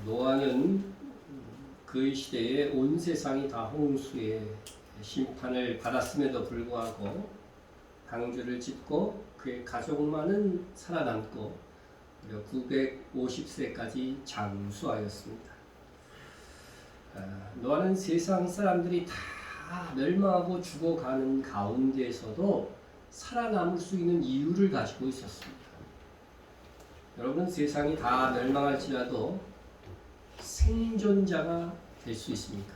노아는 그 시대에 온 세상이 다 홍수의 심판을 받았음에도 불구하고 방주를 짓고 그의 가족만은 살아남고 무려 950세까지 장수하였습니다. 노아는 세상 사람들이 다 멸망하고 죽어가는 가운데에서도 살아남을 수 있는 이유를 가지고 있었습니다. 여러분, 세상이 다 멸망할지라도 생존자가 될 수 있습니까?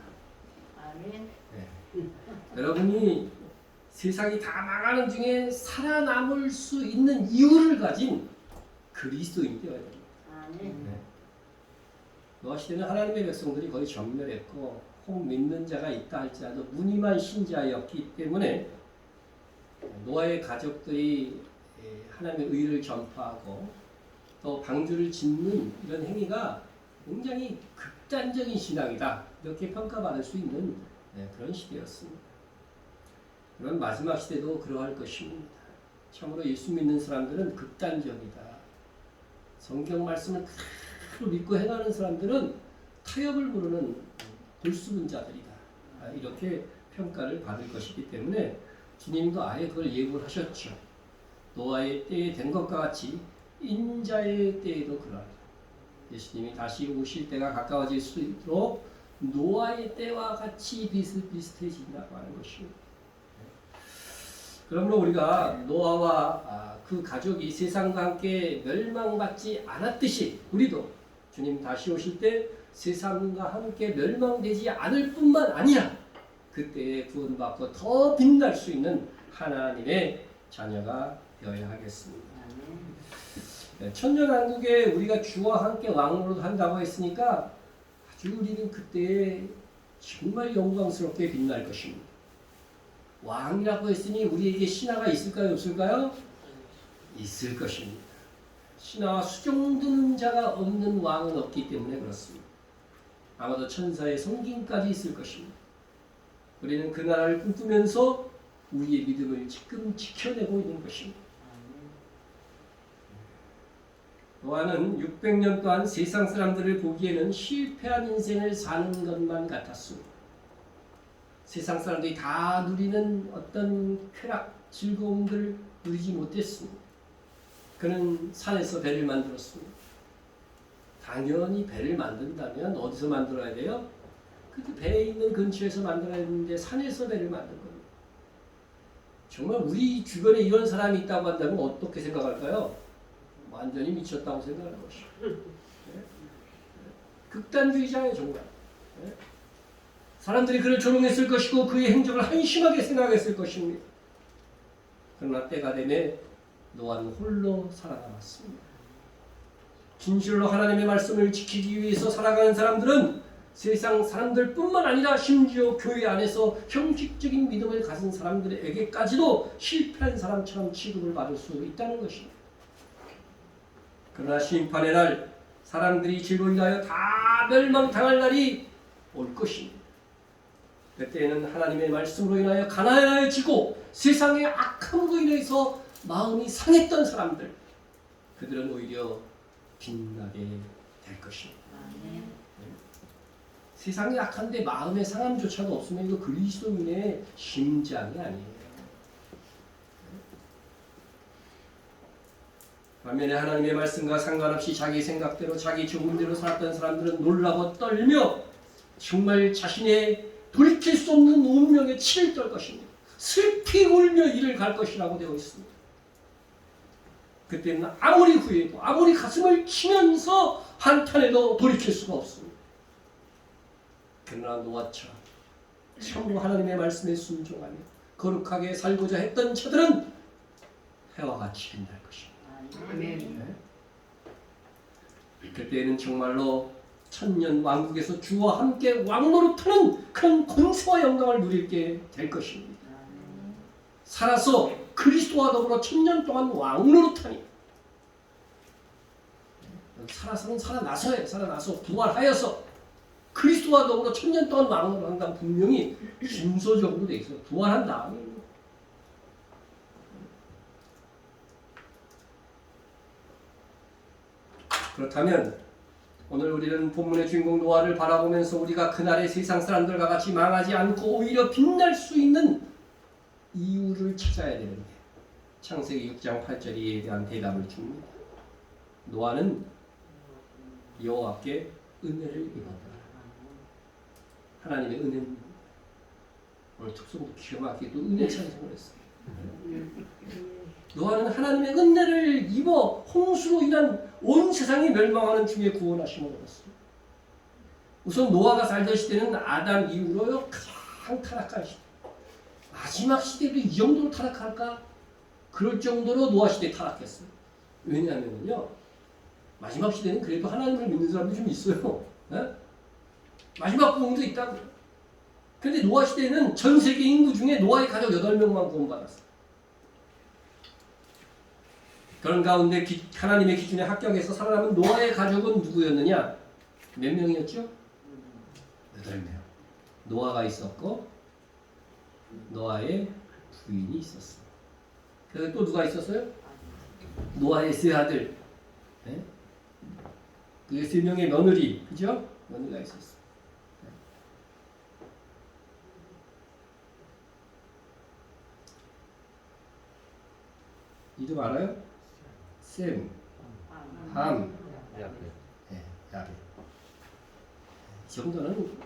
아멘. 네. 여러분이 세상이 다 망하는 중에 살아남을 수 있는 이유를 가진 그리스도인이 되어야 됩니다. 아멘. 네. 노아 시대는 하나님의 백성들이 거의 전멸했고 혹 믿는 자가 있다 할지라도 무늬만 신자였기 때문에 노아의 가족들이 하나님의 의를 전파하고 또 방주를 짓는 이런 행위가 굉장히 극단적인 신앙이다, 이렇게 평가받을 수 있는 그런 시대였습니다. 그런 마지막 시대도 그러할 것입니다. 참으로 예수 믿는 사람들은 극단적이다. 성경 말씀을 그대로 믿고 행하는 사람들은 타협을 부르는 불수분자들이다, 이렇게 평가를 받을 것이기 때문에 주님도 아예 그걸 예고를 하셨죠. 노아의 때에 된 것과 같이 인자의 때에도 그러하리라. 예수님이 다시 오실 때가 가까워질수록 노아의 때와 같이 비슷비슷해진다고 하는 것입니다. 그러므로 우리가 노아와 그 가족이 세상과 함께 멸망받지 않았듯이 우리도 주님 다시 오실 때 세상과 함께 멸망되지 않을 뿐만 아니라 그때에 구원받고 더 빛날 수 있는 하나님의 자녀가 되어야 하겠습니다. 천년왕국에 우리가 주와 함께 왕으로 한다고 했으니까 아주 우리는 그때에 정말 영광스럽게 빛날 것입니다. 왕이라고 했으니 우리에게 신하가 있을까요, 없을까요? 있을 것입니다. 신하와 수종드는 자가 없는 왕은 없기 때문에 그렇습니다. 아마도 천사의 성김까지 있을 것입니다. 우리는 그 나라를 꿈꾸면서 우리의 믿음을 지금 지켜내고 있는 것입니다. 노아는 600년 동안 세상 사람들을 보기에는 실패한 인생을 사는 것만 같았습니다. 세상 사람들이 다 누리는 어떤 쾌락, 즐거움들을 누리지 못했습니다. 그는 산에서 배를 만들었습니다. 당연히 배를 만든다면 어디서 만들어야 돼요? 그 배에 있는 근처에서 만들어야 되는데 산에서 배를 만든 겁니다. 정말 우리 주변에 이런 사람이 있다고 한다면 어떻게 생각할까요? 완전히 미쳤다고 생각할 것이죠. 네? 극단주의자예요, 정말. 네? 사람들이 그를 조롱했을 것이고 그의 행적을 한심하게 생각했을 것입니다. 그러나 때가 되매 노아는 홀로 살아남았습니다. 진실로 하나님의 말씀을 지키기 위해서 살아가는 사람들은 세상 사람들뿐만 아니라 심지어 교회 안에서 형식적인 믿음을 가진 사람들에게까지도 실패한 사람처럼 취급을 받을 수 있다는 것입니다. 그러나 심판의 날 사람들이 죄로 인하여 다 멸망당할 날이 올 것입니다. 그때에는 하나님의 말씀으로 인하여 가난해지고 세상의 악함으로 인해서 마음이 상했던 사람들, 그들은 오히려 빛나게 될 것입니다. 세상이 악한데 마음의 상함조차도 없으면 이거 그리스도인의 심장이 아니에요. 반면에 하나님의 말씀과 상관없이 자기 생각대로 자기 좋은대로 살았던 사람들은 놀라고 떨며 정말 자신의 돌이킬 수 없는 운명에 치를 떨 것입니다. 슬피 울며 이를 갈 것이라고 되어 있습니다. 그때는 아무리 후회해도 아무리 가슴을 치면서 한탄해도 돌이킬 수가 없습니다. 그러나 노아처럼 참으로 하나님의 말씀에 순종하며 거룩하게 살고자 했던 자들은 해와 같이 빛날 것입니다. 아멘. 그때는 정말로 천년 왕국에서 주와 함께 왕노릇하는 그런 권세와 영광을 누리게 될 것입니다. 살아서 그리스도와 더불어 천년 동안 왕노릇하니, 살아서는 살아나서예요. 살아나서 부활하여서 그리스도와 더불어 천년 동안 왕노릇한다고 분명히 순서적으로 되어 있어요. 부활한 다음에. 그렇다면 오늘 우리는 본문의 주인공 노아를 바라보면서 우리가 그날의 세상 사람들과 같이 망하지 않고 오히려 빛날 수 있는 이유를 찾아야 되는데 창세기 6장 8절이 이에 대한 대답을 줍니다. 노아는 여호와께 은혜를 입었다. 하나님의 은혜입니다. 오늘 특성도 기가 막히게 또 은혜 찬송을 했어요. 노아는 하나님의 은혜를 입어 홍수로 인한 온 세상이 멸망하는 중에 구원하심을 얻었어요. 우선 노아가 살던 시대는 아담 이후로 가장 타락한 시대. 마지막 시대도 이 정도로 타락할까? 그럴 정도로 노아 시대에 타락했어요. 왜냐하면요, 마지막 시대는 그래도 하나님을 믿는 사람들이 좀 있어요. 네? 마지막 부흥도 있다고요. 그런데 노아 시대에는 전 세계 인구 중에 노아의 가족 8명만 구원받았어요. 그런 가운데 하나님의 기준에 합격해서 살아남은 노아의 가족은 누구였느냐? 몇 명이었죠? 8명. 노아가 있었고 노아의 부인이 있었어요. 그래서 또 누가 있었어요? 노아의 세 아들. 네? 그의 3명의 며느리. 그죠? 며느리가 있었어요. 이름 알아요? 셈, 함, 네, 야벳. 이 정도는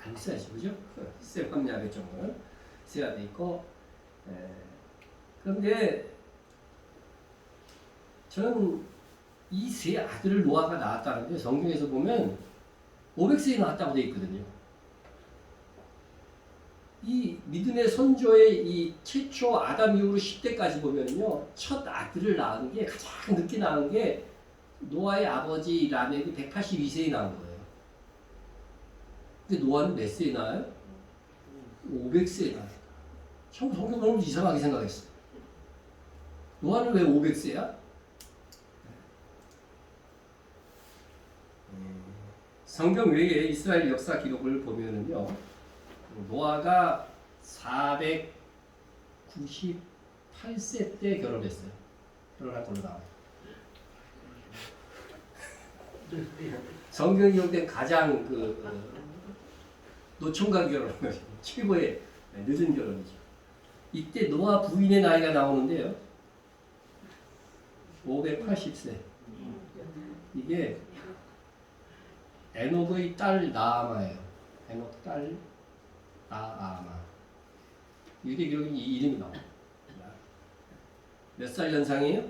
알고 있어야지, 그죠? 셈, 함, 야벳 정도는 있어야 돼 있고. 그런데 저는 이 세 아들을 노아가 낳았다는데 성경에서 보면 500세에 낳았다고 되어 있거든요. 이 믿음의 선조의 이 최초 아담 이후로 10대까지 보면요, 첫 아들을 낳은 게 가장 늦게 낳은 게 노아의 아버지 라멕이 182세에 낳은 거예요. 근데 노아는 몇 세에 낳아요? 500세에 낳아요. 성경 너무 이상하게 생각했어요. 노아는 왜 500세야? 성경 외에 이스라엘 역사 기록을 보면은요, 노아가 498세 때 결혼했어요. 결혼할 걸로 나와요. 성경이 기록된 가장 노총각 결혼한 거죠. 최고의 늦은 결혼이죠. 이때 노아 부인의 나이가 나오는데요, 580세. 이게 에녹의 딸 나아마예요. 에녹 딸 나아마. 유대 기록에 이 이름이 나와요. 몇 살 연상이에요?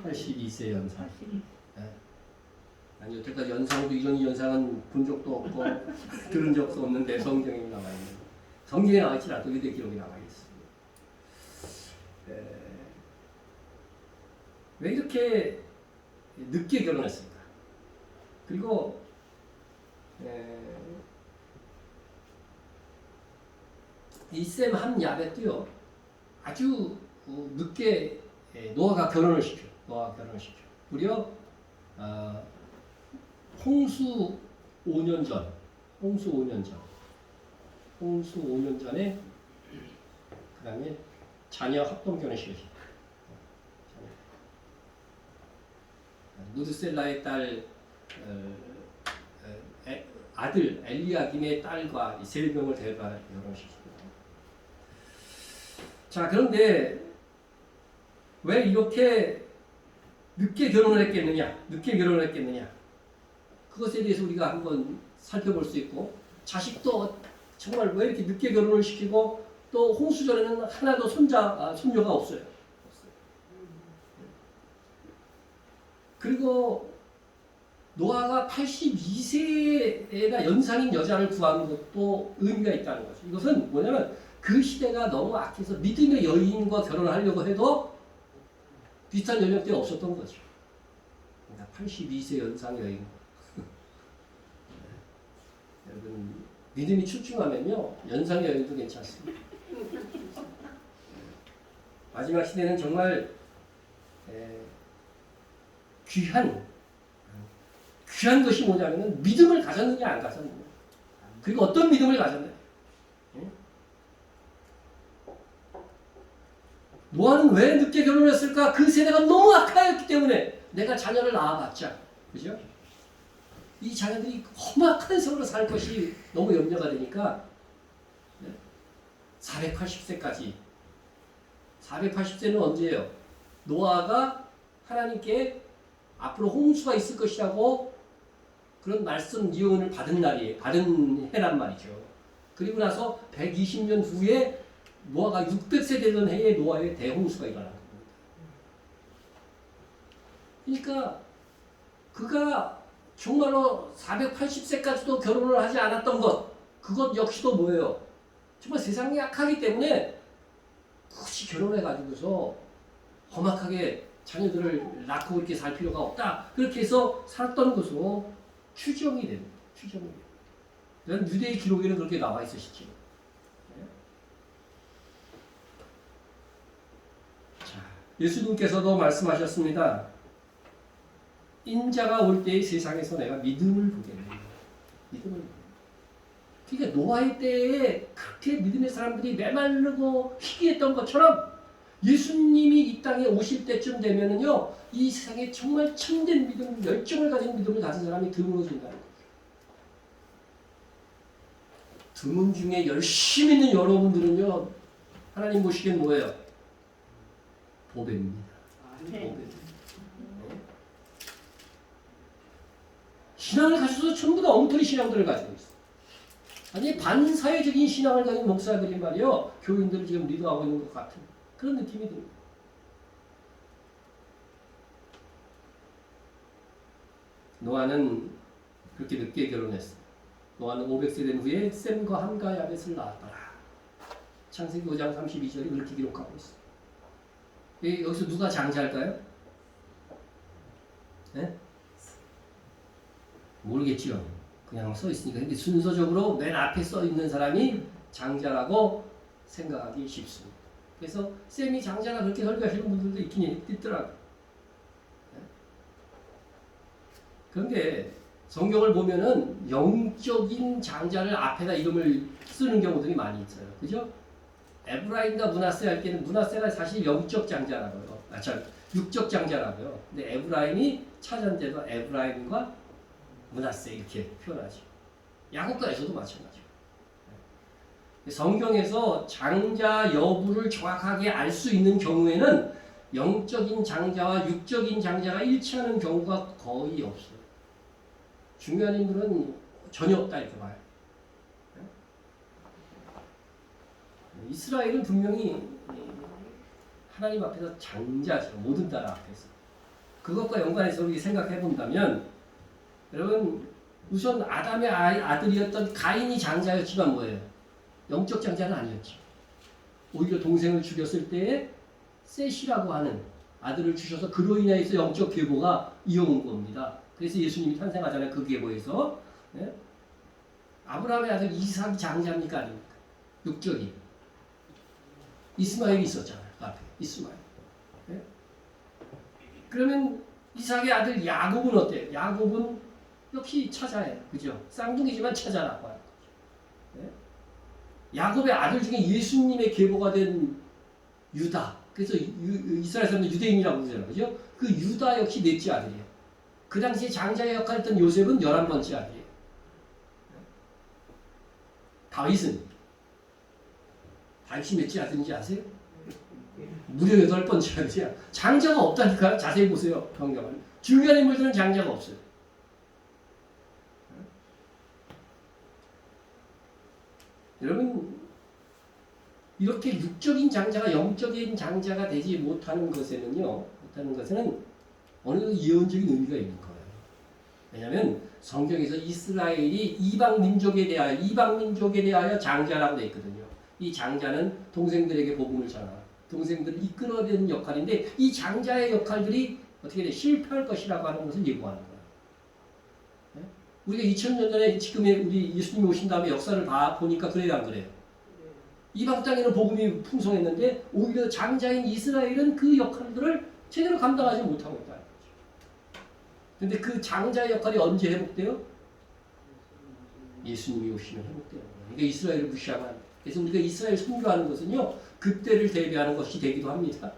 82세 연상. 네. 아니 여태까지 연상도 이런 연상은 본 적도 없고 들은 적도 없는데 성경에 나와 있는. 성경에 나와 있지 않아도 유대 기록에 나와 있습니다. 왜 이렇게 늦게 결혼했을까? 그리고 이 셈, 함, 야벳도요, 아주 늦게 노아가 결혼을 시켜. 무려 홍수 5년 전, 홍수 5년 전에 그 다음에 자녀 합동 결혼식을 시켜. 무드셀라의 딸 아들 엘리야김의 딸과 3명을 데려다 결혼시킵니다. 자, 그런데 왜 이렇게 늦게 결혼을 했겠느냐? 그것에 대해서 우리가 한번 살펴볼 수 있고, 자식도 정말 왜 이렇게 늦게 결혼을 시키고 또 홍수 전에는 하나도 손녀가 없어요. 그리고 노아가 82세나 연상인 여자를 구하는 것도 의미가 있다는 거죠. 이것은 뭐냐면 그 시대가 너무 악해서 믿음의 여인과 결혼하려고 해도 비슷한 연령대가 없었던 거죠. 그러니까 82세 연상 여인. 여러분 믿음이 출중하면요 연상 여인도 괜찮습니다. 마지막 시대는 정말 귀한 것이 뭐냐면 믿음을 가졌느냐 안 가졌느냐. 그리고 어떤 믿음을 가졌느냐. 노아는 왜 늦게 결혼했을까? 그 세대가 너무 악하였기 때문에 내가 자녀를 낳아봤자 그죠? 이 자녀들이 험악한 세월을 살 것이 너무 염려가 되니까 480세까지 480세는 언제예요? 노아가 하나님께 앞으로 홍수가 있을 것이라고 그런 말씀 예언을 받은 날이에요. 받은 해란 말이죠. 그리고 나서 120년 후에 노아가 600세 되던 해에 노아의 대홍수가 일어난 겁니다. 그러니까 그가 정말로 480세까지도 결혼을 하지 않았던 것, 그것 역시도 뭐예요? 정말 세상이 약하기 때문에 굳이 결혼해가지고서 험악하게 자녀들을 낳고 그렇게 살 필요가 없다. 그렇게 해서 살았던 것으로 추정이 됩니다. 추정이 됩니다. 유대의 기록에는 그렇게 나와 있으시죠. 자, 예수님께서도 말씀하셨습니다. 인자가 올 때의 세상에서 내가 믿음을 보겠느냐. 믿음을. 그러니까 노아의 때에 그렇게 믿음의 사람들이 메마르고 희귀했던 것처럼 예수님이 이 땅에 오실 때쯤 되면은요, 이 세상에 정말 참된 믿음, 열정을 가진 믿음을 가진 사람이 드물어진다는 거예요. 드문 중에 열심히 있는 여러분들은요, 하나님 보시기엔 뭐예요? 보배입니다. 보배. 신앙을 가져서 전부 다 엉터리 신앙들을 가지고 있어요. 아니 반사회적인 신앙을 가진 목사들이 말이요, 교인들을 지금 리드하고 있는 것 같은 그런 느낌이 듭니다. 노아는 그렇게 늦게 결혼했어요. 노아는 500세 된 후에 셈과 함과 야벳을 낳았더라. 창세기 5장 32절이 그렇게 기록하고 있어요. 여기서 누가 장자일까요? 네? 모르겠지요. 그냥 써 있으니까. 근데 순서적으로 맨 앞에 써 있는 사람이 장자라고 생각하기 쉽습니다. 그래서 셈이 장자라 그렇게 설교하시는 분들도 있긴 있더라고요. 그런데 성경을 보면은 영적인 장자를 앞에다 이름을 쓰는 경우들이 많이 있어요. 그죠? 에브라임과 므낫세 할 때는 므낫세가 사실 영적 장자라고요. 육적 장자라고요. 근데 에브라임이 차전제도 에브라임과 므낫세 이렇게 표현하죠. 야곱과에서도 마찬가지고. 성경에서 장자 여부를 정확하게 알 수 있는 경우에는 영적인 장자와 육적인 장자가 일치하는 경우가 거의 없어요. 중요한 인물은 전혀 없다 이렇게 봐요. 이스라엘은 분명히 하나님 앞에서 장자죠. 모든 나라 앞에서. 그것과 연관해서 우리 생각해 본다면 여러분 우선 아담의 아들이었던 가인이 장자였지만 뭐예요? 영적 장자는 아니었죠. 오히려 동생을 죽였을 때에 셋이라고 하는 아들을 주셔서 그로 인해서 영적 계보가 이어온 겁니다. 그래서 예수님이 탄생하잖아요. 그 계보에서. 네? 아브라함의 아들 이삭이 장자입니까? 아닙니까? 육적이. 이스마엘이 있었잖아요. 앞에 이스마엘. 네? 그러면 이삭의 아들 야곱은 어때요? 야곱은 역시 차자예요. 그죠? 쌍둥이지만 차자라고 하는 거죠. 네? 야곱의 아들 중에 예수님의 계보가 된 유다. 그래서 이스라엘 사람들 유대인이라고 그러잖아요. 그죠? 그 유다 역시 넷째 아들이에요. 그 당시에 장자의 역할을 했던 요셉은 11번째 아들이에요. 다윗은 몇째 아들인지 아세요? 무려 8번째 아들이야. 장자가 없다니까. 자세히 보세요. 성경을. 중요한 인물들은 장자가 없어요. 여러분 이렇게 육적인 장자가 영적인 장자가 되지 못하는 것에는 어느 정도 예언적인 의미가 있는 거예요. 왜냐하면 성경에서 이스라엘이 이방 민족에 대하여 장자라고 되어 있거든요. 이 장자는 동생들에게 복음을 전하, 동생들을 이끌어내는 역할인데 이 장자의 역할들이 어떻게 돼? 실패할 것이라고 하는 것을 예고하는 거예요. 네? 우리가 2000년 전에 지금의 우리 예수님이 오신 다음에 역사를 보니까 그래요, 안 그래요? 이방 땅에는 복음이 풍성했는데 오히려 장자인 이스라엘은 그 역할들을 제대로 감당하지 못하고 있다는 거죠. 그런데 그 장자의 역할이 언제 회복돼요? 예수님이 오시면 회복되는 거예요. 그러니까 이스라엘을 무시하면 그래서 우리가 이스라엘 선교하는 것은요 그때를 대비하는 것이 되기도 합니다.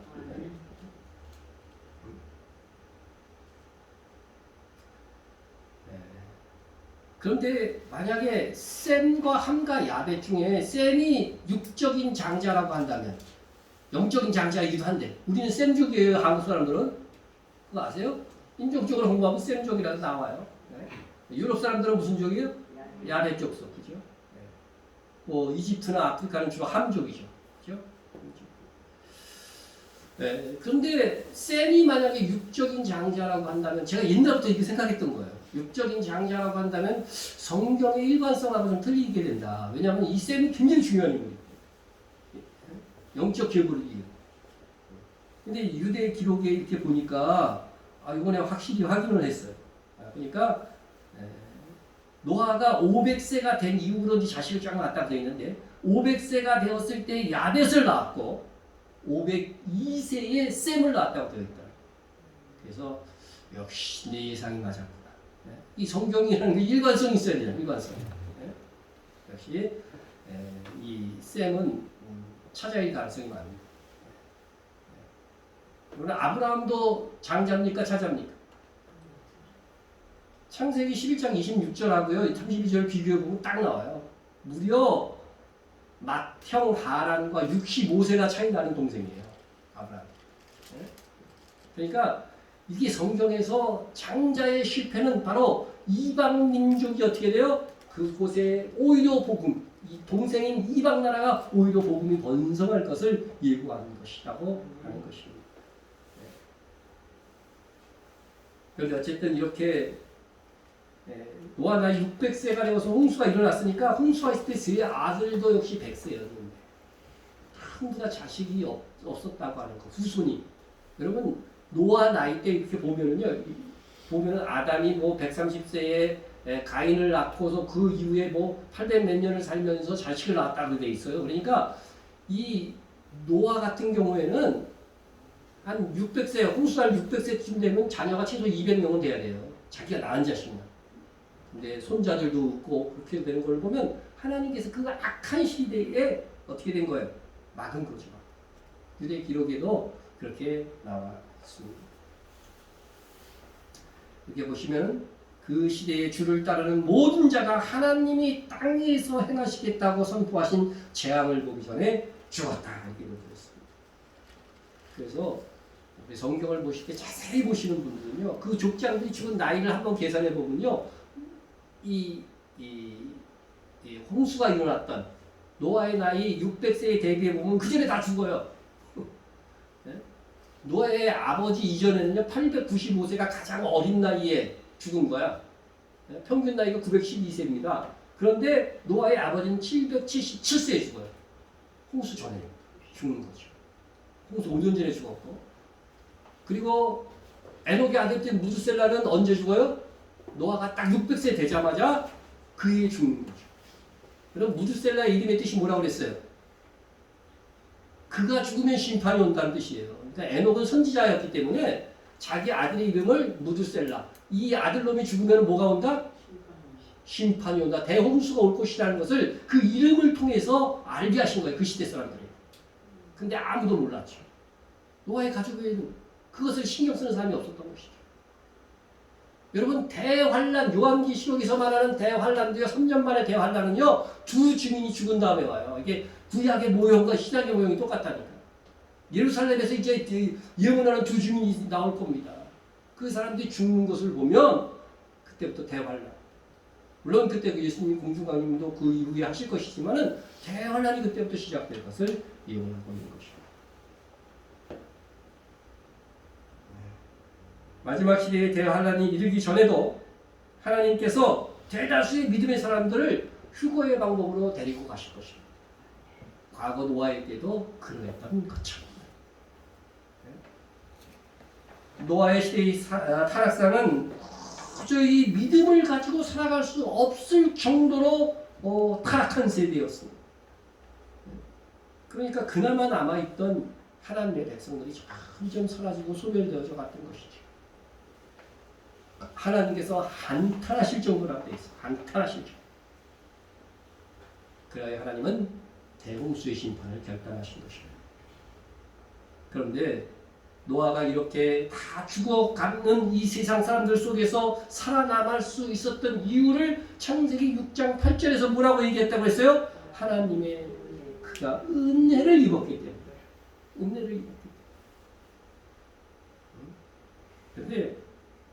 그런데 만약에 셈과 함과 야벳 중에 셈이 육적인 장자라고 한다면 영적인 장자이기도 한데 우리는 셈족이에요. 한국 사람들은. 그거 아세요? 인종적으로 공부하면 셈족이라고 나와요. 네. 유럽 사람들은 무슨 족이에요? 야벳 족속. 그죠? 네. 뭐 이집트나 아프리카는 주로 함족이죠. 그죠? 네. 그런데 셈이 만약에 육적인 장자라고 한다면 제가 옛날부터 이렇게 생각했던 거예요. 육적인 장자라고 한다면 성경의 일관성하고 좀 틀리게 된다. 왜냐하면 이 셈이 굉장히 중요한 인물이에요. 영적 계보를 이해요. 근데 유대 기록에 이렇게 보니까 이번에 확실히 확인을 했어요. 그러니까 노아가 500세가 된 이후로 자식을 쫙 낳았다고 되어 있는데 500세가 되었을 때 야벳을 낳았고 502세에 셈을 낳았다고 되어 있다. 그래서 역시 내 예상이 맞았구나. 이 성경이라는 게 일관성이 있어야 돼요. 일관성. 역시 이 셈은 찾아야 가능성이 많습니다. 그러나 아브라함도 장자입니까? 차자입니까? 창세기 11장 26절하고요. 32절 비교해보면 딱 나와요. 무려 맏형 하란과 65세나 차이 나는 동생이에요. 아브라함. 그러니까 이게 성경에서 장자의 실패는 바로 이방 민족이 어떻게 돼요? 그곳에 오히려 복음, 이 동생인 이방 나라가 오히려 복음이 번성할 것을 예고하는 것이라고 하는 것입니다. 그런데 어쨌든 이렇게 노아 나이 600세가 되어서 홍수가 일어났으니까 홍수가 있을 때 세 아들도 역시 100세였는데 전부 다 자식이 없었다고 하는 거, 후손이. 여러분 노아 나이 때 이렇게 보면은요, 보면은 아담이 뭐 130세에 가인을 낳고서 그 이후에 뭐 800 몇 년을 살면서 자식을 낳았다고 돼 있어요. 그러니까 이 노아 같은 경우에는 한 600세, 홍수날 600세쯤 되면 자녀가 최소 200명은 돼야 돼요. 자기가 낳은 자식만. 근데 손자들도 없고 그렇게 되는 걸 보면 하나님께서 그 악한 시대에 어떻게 된 거예요? 막은 거죠. 유대 기록에도 그렇게 나와 있습니다. 이렇게 보시면 그 시대에 주를 따르는 모든 자가 하나님이 땅에서 행하시겠다고 선포하신 재앙을 보기 전에 죽었다 이렇게 보였습니다. 그래서 우리 성경을 보실 때 자세히 보시는 분들은요, 그 족장들이 죽은 나이를 한번 계산해 보면요, 이 홍수가 일어났던 노아의 나이 600세에 대비해 보면 그 전에 다 죽어요. 노아의 아버지 이전에는요 895세가 가장 어린 나이에 죽은 거야. 평균 나이가 912세입니다. 그런데 노아의 아버지는 777세에 죽어요. 홍수 전에 죽는 거죠. 홍수 5년 전에 죽었고. 그리고 에녹의 아들 무드셀라는 언제 죽어요? 노아가 딱 600세 되자마자 그 해에 죽는 거죠. 그럼 무드셀라의 이름의 뜻이 뭐라고 그랬어요? 그가 죽으면 심판이 온다는 뜻이에요. 그러니까 에녹은 선지자였기 때문에 자기 아들의 이름을 무드셀라. 이 아들놈이 죽으면 뭐가 온다? 심판이 온다. 대홍수가 올 것이라는 것을 그 이름을 통해서 알게 하신 거예요. 그 시대 사람들이. 근데 아무도 몰랐죠. 노아의 가족에는 그것을 신경 쓰는 사람이 없었던 것이죠. 여러분 대환란, 요한계시록에서 말하는 대환란도요, 3년 만에 대환란은요 두 증인이 죽은 다음에 와요. 이게 구약의 모형과 신약의 모형이 똑같다니까. 예루살렘에서 이제 예언하는 두 증인이 나올 겁니다. 그 사람들이 죽는 것을 보면 그때부터 대환란. 물론 그때 그 예수님 공중강림도 그 이후에 하실 것이지만은 대환란이 그때부터 시작될 것을 예언하고 있는 것입니다. 마지막 시대의 대환란이 이르기 전에도 하나님께서 대다수의 믿음의 사람들을 휴거의 방법으로 데리고 가실 것입니다. 과거 노아의 때도 그러했던 것처럼. 노아의 시대의 타락사는 도저히 믿음을 가지고 살아갈 수 없을 정도로 타락한 세대였습니다. 그러니까 그나마 남아있던 하나님의 백성들이 점점 사라지고 소멸되어져 갔던 것이죠. 하나님께서 한탄하실 정도라고 되어 있어요. 한탄하실 정도. 그래야 하나님은 대홍수의 심판을 결단하신 것입니다. 그런데 노아가 이렇게 다 죽어가는 이 세상 사람들 속에서 살아남을 수 있었던 이유를 창세기 6장 8절에서 뭐라고 얘기했다고 했어요? 하나님의 그가 은혜를 입었기 때문에. 은혜를 입었기 때문에. 그런데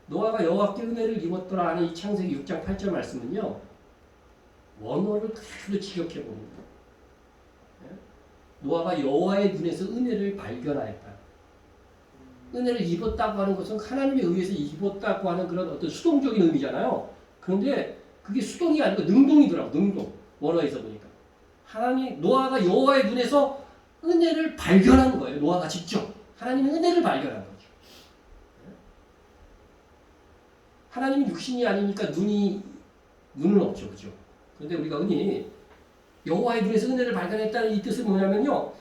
노아가 여호와께 은혜를 입었더라 하는 이 창세기 6장 8절 말씀은요. 원어를 그대로 직역해 봅니다. 노아가 여호와의 눈에서 은혜를 발견하였다. 은혜를 입었다고 하는 것은 하나님에 의해서 입었다고 하는 그런 어떤 수동적인 의미잖아요. 그런데 그게 수동이 아니고 능동이더라고. 능동. 원어에서 보니까. 노아가 여호와의 눈에서 은혜를 발견한 거예요. 노아가 직접. 하나님의 은혜를 발견한 거죠. 하나님은 육신이 아니니까 눈은 없죠. 그죠? 그런데 우리가 흔히 여호와의 눈에서 은혜를 발견했다는 이 뜻은 뭐냐면요.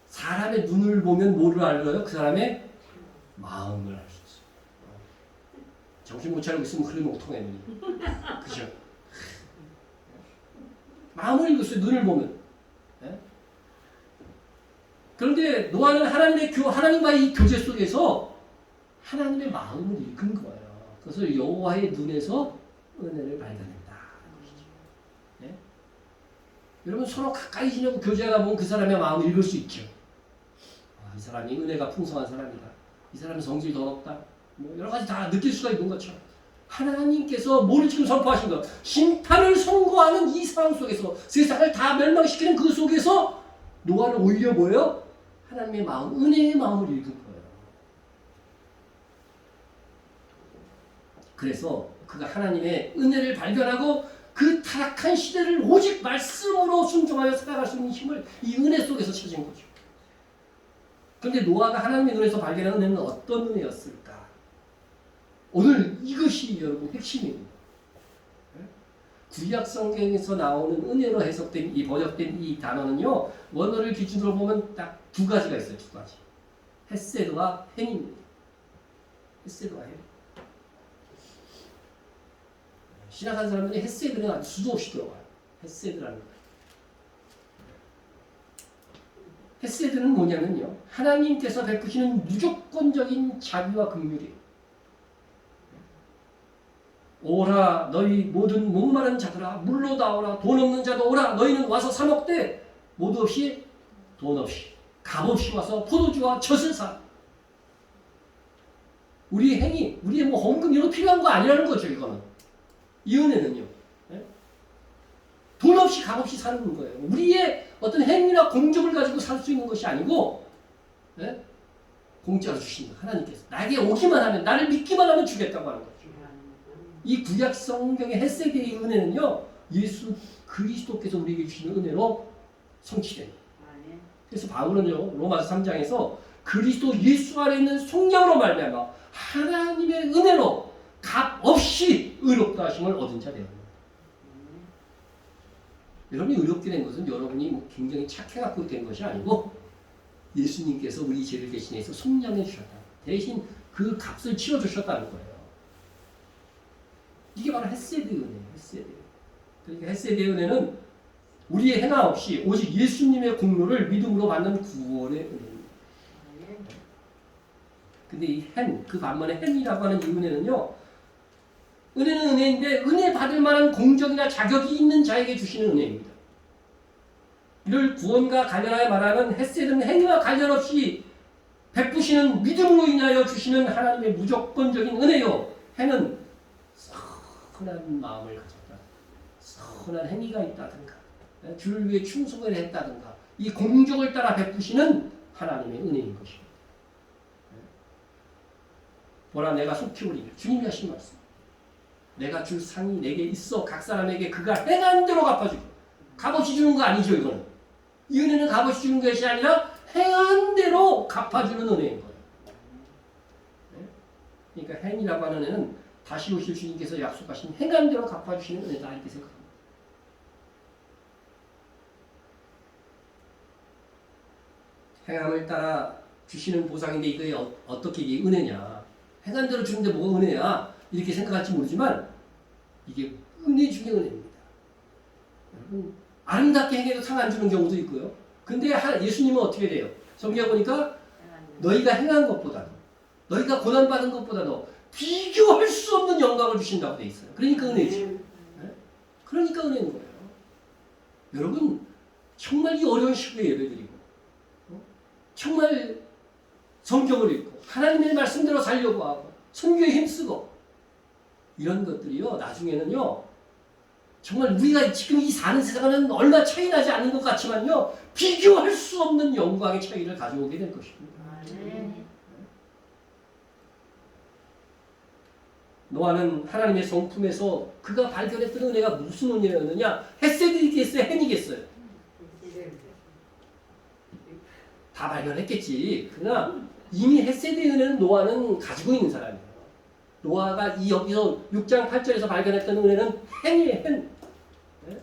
사람의 눈을 보면 뭐를 알아요? 그 사람의 마음을 알 수 있어요. 정신 못 차리고 있으면 그래 목통해 눈이. 그죠? 마음을 읽었어요. 눈을 보면. 네? 그런데 노아는 하나님과의 이 교제 속에서 하나님의 마음을 읽은 거예요. 그래서 여호와의 눈에서 은혜를 발견했다. 네? 여러분 서로 가까이 지내고 교제하다 보면 그 사람의 마음을 읽을 수 있죠. 이 사람이 은혜가 풍성한 사람이다. 이 사람은 성질이 더럽다. 뭐 여러 가지 다 느낄 수가 있는 것처럼 하나님께서 뭐를 지금 선포하신 것? 심판을 선고하는 이 상황 속에서 세상을 다 멸망시키는 그 속에서 노아를 오히려 뭐예요? 하나님의 마음, 은혜의 마음을 읽은 거예요. 그래서 그가 하나님의 은혜를 발견하고 그 타락한 시대를 오직 말씀으로 순종하여 살아갈 수 있는 힘을 이 은혜 속에서 찾은 거죠. 그런데 노아가 하나님의 눈에서 발견한 은혜는 어떤 은혜였을까? 오늘 이것이 여러분 핵심입니다. 구약 성경에서 나오는 은혜로 해석된 번역된 이 단어는요. 원어를 기준으로 보면 딱 두 가지가 있어요. 두 가지. 헤세드와 헨입니다. 헤세드와 헨. 신학한 사람들이 헤세드는 아주 수도 없이 들어가요. 헤세드라는 거. 헤세드는 뭐냐면요. 하나님께서 베푸시는 무조건적인 자비와 긍휼이에요. 오라 너희 모든 목마른 자들아 물로 나오라 돈 없는 자도 오라 너희는 와서 사 먹되 모두 없이 돈 없이 값 없이 와서 포도주와 젖을 사. 우리의 행위, 우리의 뭐 헌금 이런 거 필요한 거 아니라는 거죠. 이거는 이 은혜는요. 네? 돈 없이 값 없이 사는 거예요. 우리의 어떤 행위나 공적을 가지고 살 수 있는 것이 아니고 네? 공짜로 주신다. 하나님께서 나에게 오기만 하면 나를 믿기만 하면 주겠다고 하는 거죠. 이 구약 성경의 헤세드의 은혜는요. 예수 그리스도께서 우리에게 주시는 은혜로 성취됩니다. 그래서 바울은요. 로마서 3장에서 그리스도 예수 안에 있는 속량으로 말미암아 하나님의 은혜로 값 없이 의롭다 하심을 얻은 자 되었습니다. 여러분이 의롭게 된 것은 여러분이 뭐 굉장히 착해갖고 된 것이 아니고 예수님께서 우리 죄를 대신해서 속량해 주셨다. 대신 그 값을 치러주셨다는 거예요. 이게 바로 헤세드의 은혜예요. 헤세드. 그러니까 헤세드의 은혜는 우리의 행함 없이 오직 예수님의 공로를 믿음으로 받는 구원의 은혜입니다. 근데 이 그 반면에 헨이라고 하는 이 은혜는요. 은혜는 은혜인데 은혜 받을 만한 공적이나 자격이 있는 자에게 주시는 은혜입니다. 이를 구원과 관련하여 말하는 헤세드는 행위와 관련 없이 베푸시는 믿음으로 인하여 주시는 하나님의 무조건적인 은혜요. 헨은 선한 마음을 가졌다. 선한 행위가 있다든가 주를 위해 충성을 했다든가 이 공적을 따라 베푸시는 하나님의 은혜인 것입니다. 보라 내가 속히 오리니 주님이 하신 말씀. 내가 줄 상이 내게 있어 각 사람에게 그가 행한 대로 갚아주고 값없이 주는 거 아니죠. 이거는 이 은혜는 값없이 주는 것이 아니라 행한 대로 갚아주는 은혜인 거예요. 그러니까 행이라고 하는 은혜는 다시 오실 주님께서 약속하신 행한 대로 갚아주시는 은혜다 이렇게 생각합니다. 행함을 따라 주시는 보상인데 이게 어떻게 이게 은혜냐. 행한 대로 주는데 뭐가 은혜야. 이렇게 생각할지 모르지만 이게 은혜 중에 은혜입니다. 여러분 아름답게 행해도 상 안 주는 경우도 있고요. 근데 예수님은 어떻게 돼요? 성경 보니까 너희가 행한 것보다도 너희가 고난받은 것보다도 비교할 수 없는 영광을 주신다고 돼 있어요. 그러니까 은혜지. 네? 그러니까 은혜인 거예요. 여러분 정말 이 어려운 시국에 예배드리고 정말 성경을 읽고 하나님의 말씀대로 살려고 하고 선교에 힘쓰고 이런 것들이요 나중에는요 정말 우리가 지금 이 사는 세상은 얼마 차이 나지 않는 것 같지만요 비교할 수 없는 영광의 차이를 가져오게 될 것입니다. 노아는 하나님의 성품에서 그가 발견했던 은혜가 무슨 은혜였느냐? 헷세드이겠어요? 헨이겠어요? 다 발견했겠지. 그러나 이미 헷세드의 은혜는 노아는 가지고 있는 사람이에요. 노아가 이 여기서 6장 8절에서 발견했던 은혜는 헨이에요. 헨. 네?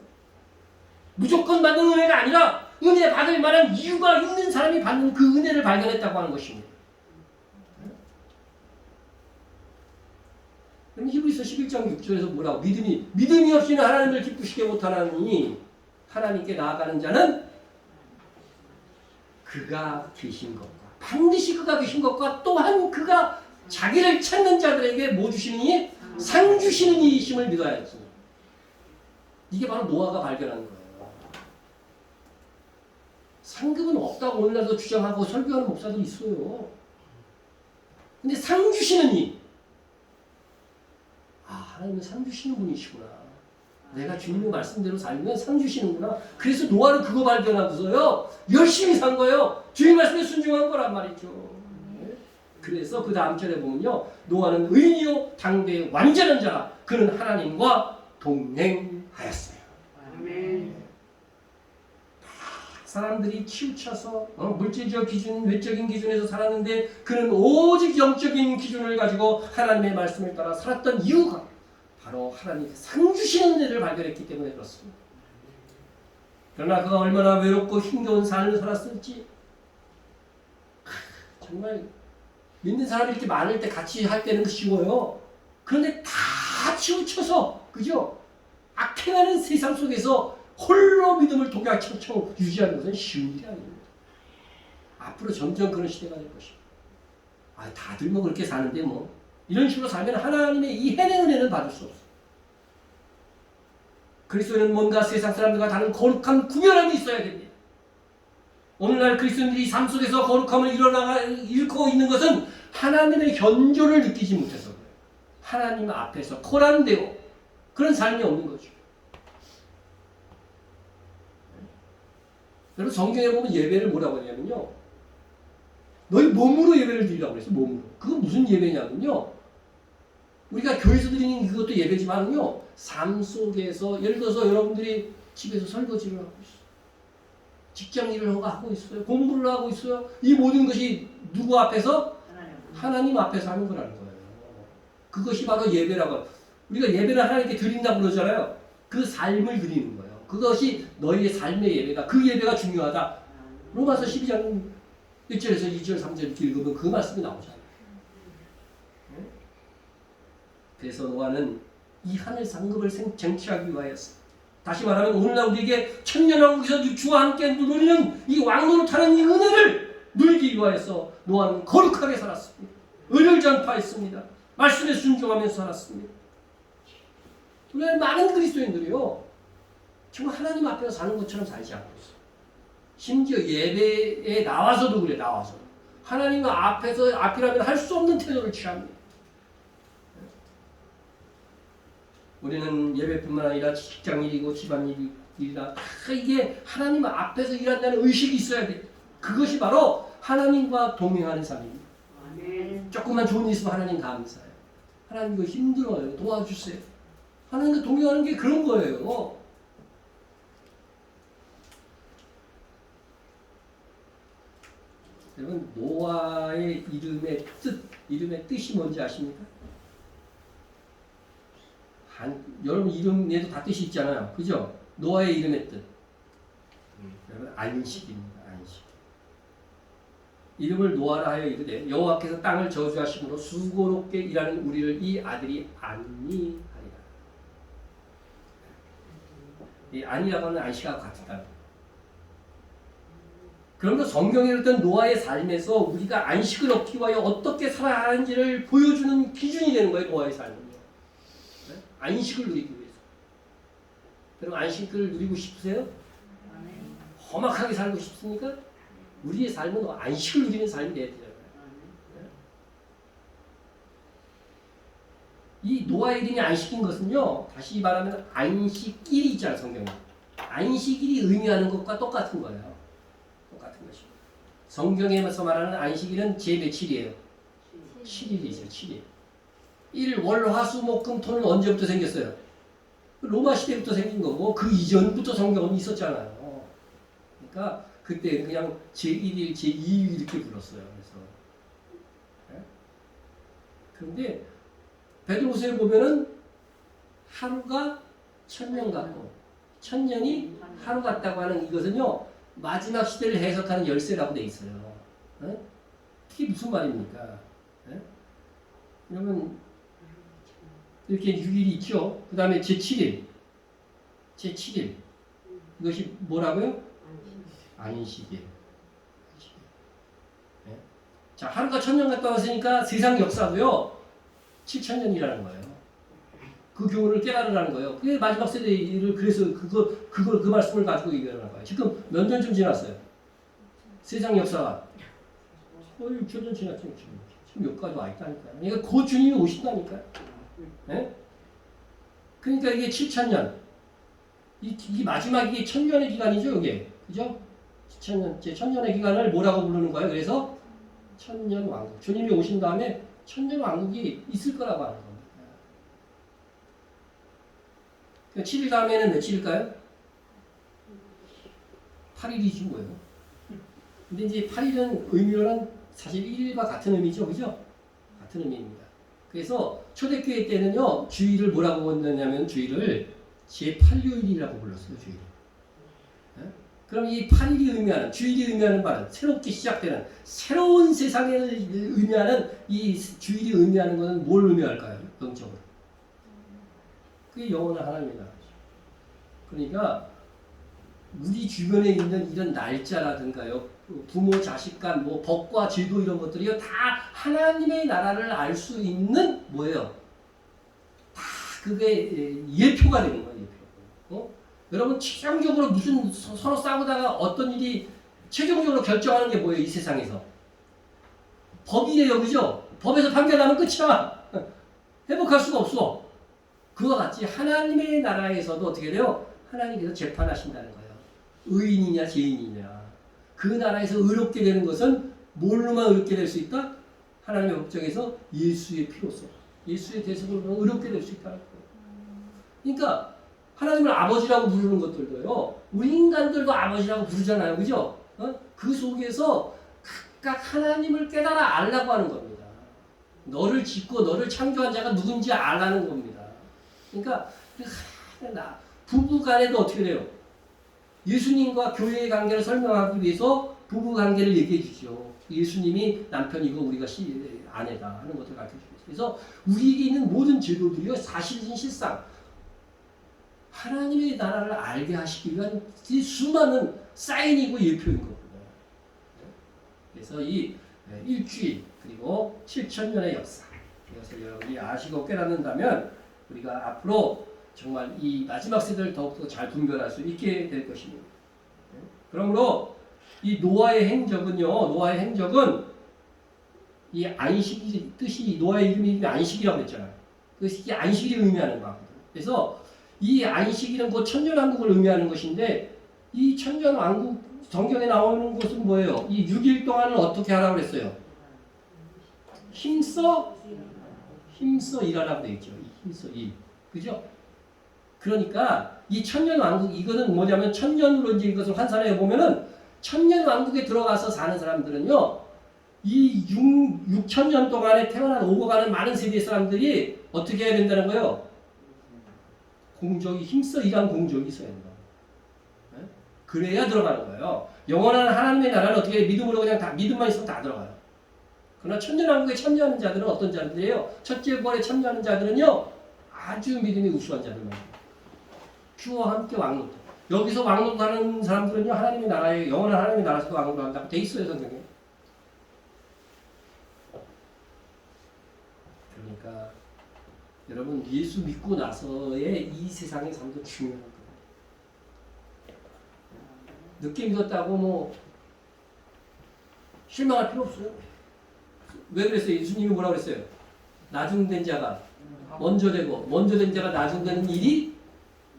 무조건 받는 은혜가 아니라 은혜 받을 만한 이유가 있는 사람이 받는 그 은혜를 발견했다고 하는 것입니다. 그럼 히브리서 11장 6절에서 뭐라고? 믿음이 없이는 하나님을 기쁘시게 못하나니 하나님께 나아가는 자는 그가 계신 것과 반드시 그가 계신 것과 또한 그가 자기를 찾는 자들에게 뭐 주시니? 상 주시는 이이심을 믿어야지. 이게 바로 노아가 발견한 거예요. 상급은 없다고 오늘날도 주장하고 설교하는 목사들이 있어요. 근데 상 주시는 이 하나님은 상 주시는 분이시구나. 내가 주님의 말씀대로 살면 상 주시는구나. 그래서 노아는 그거 발견하고서요. 열심히 산 거예요. 주님 말씀에 순종한 거란 말이죠. 네? 그래서 그 다음 절에 보면요. 노아는 의인이요 당대의 완전한 자라. 그는 하나님과 동행하였어요. 아멘. 사람들이 치우쳐서 물질적 기준, 외적인 기준에서 살았는데 그는 오직 영적인 기준을 가지고 하나님의 말씀을 따라 살았던 이유가 바로 하나님의 상 주시는 은혜를 발견했기 때문에 그렇습니다. 그러나 그가 얼마나 외롭고 힘겨운 삶을 살았을지 정말 믿는 사람이 이렇게 많을 때 같이 할 때는 쉬워요. 그런데 다 치우쳐서 그죠? 악행하는 세상 속에서 홀로 믿음을 독약청청 유지하는 것은 쉬운 일이 아닙니다. 앞으로 점점 그런 시대가 될 것입니다. 다들 뭐 그렇게 사는데 뭐 이런 식으로 살면 하나님의 이 해내 은혜는 받을 수 없어요. 그리스도는 뭔가 세상 사람들과 다른 거룩한 구별함이 있어야 됩니다. 오늘날 그리스도인들이 삶 속에서 거룩함을 잃고 있는 것은 하나님의 현존을 느끼지 못해서 그래요. 하나님 앞에서 코란되고 그런 삶이 없는 거죠. 여러분 성경에 보면 예배를 뭐라고 하냐면요. 너희 몸으로 예배를 드리라고 그랬어요. 몸으로. 그건 무슨 예배냐면요. 우리가 교회에서 드리는 그것도 예배지만요. 삶 속에서 예를 들어서 여러분들이 집에서 설거지를 하고 있어요. 직장 일을 하고 있어요. 공부를 하고 있어요. 이 모든 것이 누구 앞에서? 하나님 앞에서 하는 거라는 거예요. 그것이 바로 예배라고. 우리가 예배를 하나님께 드린다고 그러잖아요. 그 삶을 드리는 거예요. 그것이 너희의 삶의 예배다. 그 예배가 중요하다. 로마서 12장 1절에서 2절, 3절 이렇게 읽으면 그 말씀이 나오잖아요. 그래서 노아는 이 하늘 상급을 쟁취하기 위하였어. 다시 말하면 오늘날 우리에게 천년왕국에서 주와 함께 누리는 이 왕노릇하는 이 은혜를 누리기 위하여서 노아는 거룩하게 살았습니다. 의를 전파했습니다. 말씀에 순종하면서 살았습니다. 오늘 많은 그리스도인들이요. 지금 하나님 앞에서 사는 것처럼 살지 않고 있어요. 심지어 예배에 나와서도 그래. 나와서 하나님 앞에서 앞이라면 할 수 없는 태도를 취합니다. 우리는 예배뿐만 아니라 직장일이고 집안일이라 다 이게 하나님 앞에서 일한다는 의식이 있어야 돼. 그것이 바로 하나님과 동행하는 삶입니다. 아멘. 조금만 좋은 일 있으면 하나님 감사해요. 하나님 이거 힘들어요. 도와주세요. 하나님과 동행하는 게 그런 거예요. 여러분 노아의 이름의 뜻이 뭔지 아십니까? 여러분 이름에도 다 뜻이 있잖아요. 그죠? 노아의 이름의 뜻. 여러분 안식입니다. 안식. 이름을 노아라 하여 이르되 여호와께서 땅을 저주하심으로 수고롭게 일하는 우리를 이 아들이 안니하리라. 이 안이라고 하는 안식하고 같다. 그러므로 성경에 어떤 노아의 삶에서 우리가 안식을 얻기 위하여 어떻게 살아야 하는지를 보여주는 기준이 되는 거예요. 노아의 삶은요. 네? 안식을 누리기 위해서. 여러분 안식을 누리고 싶으세요? 험악하게 살고 싶습니까? 우리의 삶은 안식을 누리는 삶이 돼야 되잖아요. 이 노아의 이름이 안식인 것은요, 다시 말하면 안식일이 있잖아요, 성경에. 안식일이 의미하는 것과 똑같은 거예요. 똑같은 것이고. 성경에서 말하는 안식일은 제 며칠이에요? 7일이죠, 7일. 1, 월, 화, 수, 목, 금, 토는 언제부터 생겼어요? 로마 시대부터 생긴 거고, 그 이전부터 성경은 있었잖아요. 그러니까 그때 그냥 제1일, 제2일 이렇게 불렀어요. 그래서. 네? 그런데 베드로서에 보면은 하루가 1000년 같고 1000년이 하루 같다고 하는 이것은요 마지막 시대를 해석하는 열쇠라고 돼 있어요. 네? 그게 무슨 말입니까? 네? 그러면 이렇게 6일이 있죠. 그 다음에 제7일 이것이 뭐라고요? 안식일. 네? 자, 하루가 1000년 갔다 왔으니까 세상 역사도요 7000년이라는 거예요. 그 교훈을 깨달으라는 거예요. 그게 마지막 세대를 그래서 그 말씀을 가지고 얘기하는 거예요. 지금 몇 년쯤 지났어요? 세상 역사가 6천년 지났죠. 지금 여기까지 와 있다니까요. 그러니까 곧 주님이 오신다니까요. 네? 그러니까 이게 7000년. 이 마지막이 1000년의 기간이죠, 이게. 그죠? 1000년의 기간을 뭐라고 부르는 거예요? 그래서 1000년 왕국. 주님이 오신 다음에 1000년 왕국이 있을 거라고 하는 겁니다. 7일 다음에는 며칠일까요? 8일이지 뭐예요. 근데 이제 8일은 의미로는 사실 1일과 같은 의미죠. 그죠? 같은 의미입니다. 그래서 초대교회 때는요, 주일을 뭐라고 불렀냐면 주일을 제8요일이라고 불렀어요. 주일을. 네? 그럼 이 8일이 의미하는, 주일이 의미하는 바는 새롭게 시작되는 새로운 세상을 의미하는 이 주일이 의미하는 것은 뭘 의미할까요? 영적으로. 그게 영원한 하나님의 나라죠. 그러니까 우리 주변에 있는 이런 날짜라든가요, 부모 자식 간 뭐 법과 제도 이런 것들이요 다 하나님의 나라를 알 수 있는 뭐예요? 다 그게 예표가 되는 거예요. 예표. 어? 여러분 최종적으로 무슨 서로 싸우다가 어떤 일이 최종적으로 결정하는 게 뭐예요? 이 세상에서 법이에요, 그죠? 법에서 판결하면 끝이야. 회복할 수가 없어. 그와 같이 하나님의 나라에서도 어떻게 돼요? 하나님께서 재판하신다는 거예요. 의인이냐 죄인이냐. 그 나라에서 의롭게 되는 것은 뭘로만 의롭게 될 수 있다? 하나님의 법정에서 예수의 피로써 예수의 대속으로 의롭게 될 수 있다는 거예요. 그러니까 하나님을 아버지라고 부르는 것들도요. 우리 인간들도 아버지라고 부르잖아요. 그죠? 그 속에서 각각 하나님을 깨달아 알라고 하는 겁니다. 너를 짓고 너를 창조한 자가 누군지 알라는 겁니다. 그러니까 부부 간에도 어떻게 돼요? 예수님과 교회의 관계를 설명하기 위해서 부부 관계를 얘기해 주죠. 예수님이 남편이고 우리가 아내다 하는 것을 가르쳐 주죠. 그래서 우리에게 있는 모든 제도들이요 사실은 실상 하나님의 나라를 알게 하시기 위한 수많은 사인이고 예표인 겁니다. 그래서 이 일주일 그리고 7000년의 역사 이것을 여러분이 아시고 깨닫는다면 우리가 앞으로 정말 이 마지막 세대를 더욱더 잘 분별할 수 있게 될 것입니다. 그러므로 이 노아의 행적은 이 안식이 뜻이 노아의 이름이 안식이라고 했잖아요. 그것이 안식이 의미하는 거거든요. 그래서 이 안식일은 곧 천년왕국을 의미하는 것인데 이 천년왕국 성경에 나오는 것은 뭐예요? 이 6일 동안은 어떻게 하라고 그랬어요? 힘써 일하라고 되어 있죠. 힘써 일. 그죠? 그러니까 이 천년왕국 이거는 뭐냐면 천년으로 이제 이것을 환산해 보면은 천년왕국에 들어가서 사는 사람들은요 이 6천년 동안에 태어난 오고 가는 많은 세대의 사람들이 어떻게 해야 된다는 거예요? 공적이 힘써 일한 공적이 있어야 된다. 네? 그래야 들어가는 거예요. 영원한 하나님의 나라는 어떻게 믿음으로 그냥 다 믿음만 있으면 다 들어가요. 그러나 천년왕국에 참여하는 자들은 어떤 자들이에요? 첫째 부활에 참여하는 자들은요 아주 믿음이 우수한 자들만. 주와 함께 왕노. 여기서 왕노릇하는 사람들은요 하나님의 나라에 영원한 하나님의 나라에서 왕노릇한다고 돼 있어요 성경에. 그러니까 여러분 예수 믿고 나서의 이 세상의 삶도 중요한 거예요. 늦게 믿었다고 뭐 실망할 필요 없어요. 왜 그랬어요? 예수님이 뭐라고 그랬어요? 나중된 자가 먼저 되고 먼저 된 자가 나중되는 일이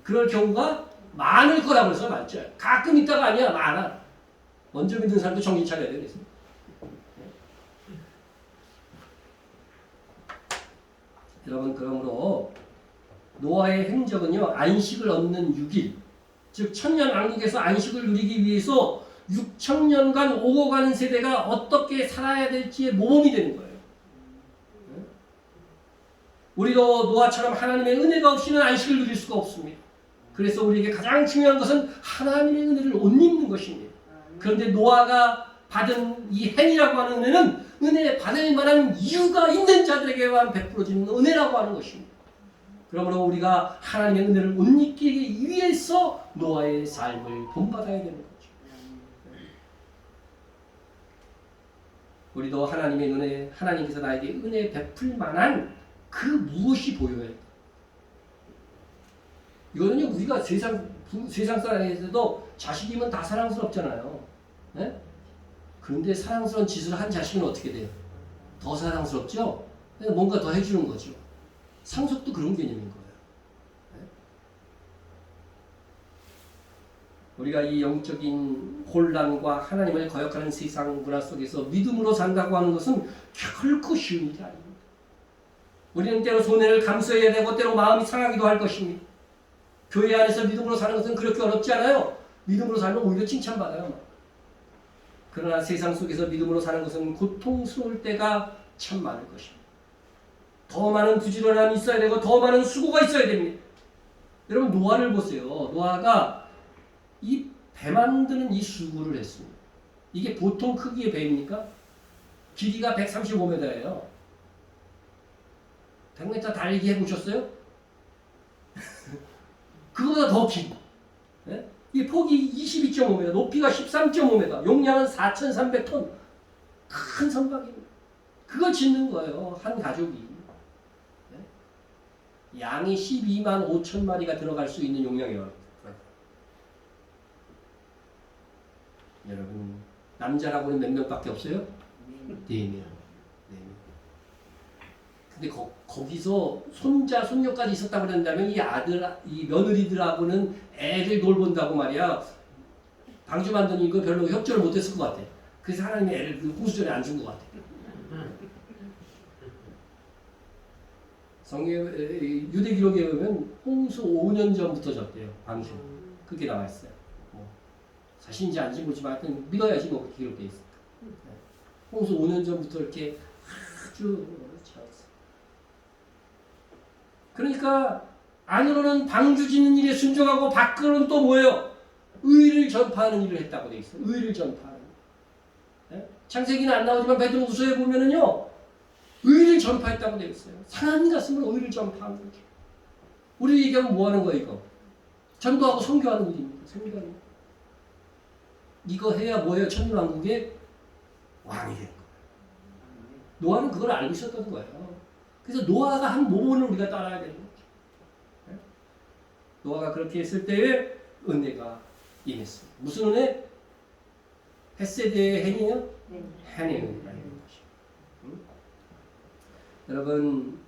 그럴 경우가 많을 거라고 해서 맞죠. 가끔 있다가 아니야. 많아. 먼저 믿는 사람도 정신 차려야 돼. 그래서. 여러분 그러므로 노아의 행적은요 안식을 얻는 6일 즉 천년왕국에서 안식을 누리기 위해서 6천년간 오고 가는 세대가 어떻게 살아야 될지의 모범이 되는 거예요. 우리도 노아처럼 하나님의 은혜가 없이는 안식을 누릴 수가 없습니다. 그래서 우리에게 가장 중요한 것은 하나님의 은혜를 옷 입는 것입니다. 그런데 노아가 받은 이 행이라고 하는 은혜는 은혜 받을 만한 이유가 있는 자들에게만 베풀어지는 은혜라고 하는 것입니다. 그러므로 우리가 하나님의 은혜를 옷 입기 위해서 노아의 삶을 본받아야 되는 거죠. 우리도 하나님의 은혜, 하나님께서 나에게 은혜 베풀 만한 그 무엇이 보여야 돼. 이거는요 우리가 세상 사람에서도 자식이면 다 사랑스럽잖아요. 네? 그런데 사랑스러운 짓을 한 자식은 어떻게 돼요? 더 사랑스럽죠? 뭔가 더 해주는 거죠. 상속도 그런 개념인 거예요. 네? 우리가 이 영적인 혼란과 하나님을 거역하는 세상 문화 속에서 믿음으로 산다고 하는 것은 결코 쉬운 일이 아닙니다. 우리는 때로 손해를 감수해야 되고 때로 마음이 상하기도 할 것입니다. 교회 안에서 믿음으로 사는 것은 그렇게 어렵지 않아요. 믿음으로 살면 오히려 칭찬받아요. 그러나 세상 속에서 믿음으로 사는 것은 고통스러울 때가 참 많을 것입니다. 더 많은 부지런함이 있어야 되고 더 많은 수고가 있어야 됩니다. 여러분 노아를 보세요. 노아가 이 배 만드는 이 수고를 했습니다. 이게 보통 크기의 배입니까? 길이가 135m예요. 100m 달리기 해보셨어요? 그거보다 더 긴. 네? 이 폭이 22.5m, 높이가 13.5m, 용량은 4,300톤. 큰 선박입니다. 그걸 짓는 거예요. 한 가족이. 네? 양이 12만 5천 마리가 들어갈 수 있는 용량이에요. 여러분 남자라고는 몇 명밖에 없어요? 4명. 근데 거기서 손자, 손녀까지 있었다고 그런다면 이 며느리들하고는 애를 돌본다고 말이야. 방주 만드는 이거 별로 협조를 못했을 것 같아. 그래서 하나님이 애를 그 홍수전에 안 준 것 같아. 유대 기록에 보면 홍수 5년 전부터 졌대요. 방주. 그게 나와 있어요. 사실인지 아닌지 모르지만 하여튼 믿어야지 뭐 기록돼 있으니까. 홍수 5년 전부터 이렇게 아주 졌어. 그러니까 안으로는 방주 짓는 일에 순종하고 밖으로는 또 뭐예요? 의를 전파하는 일을 했다고 돼 있어요. 의를 전파하는. 네? 창세기는 안 나오지만 베드로후서에 보면은요, 의를 전파했다고 돼 있어요. 상한 가슴으로 의를 전파하는 거죠. 우리 얘기하면 뭐 하는 거예요, 이거? 전도하고 선교하는 일입니다. 선교하는 일. 이거 해야 뭐예요? 천년왕국의 왕이 되는 거예요. 노아는 그걸 알고 있었던 거예요. 그래서 노아가 한 모범을 우리가 따라야 되는 거죠. 네? 노아가 그렇게 했을 때에 은혜가 임했습니다. 무슨 은혜? 헷세대의 행위요? 행의 은혜가 있는 것이죠. 여러분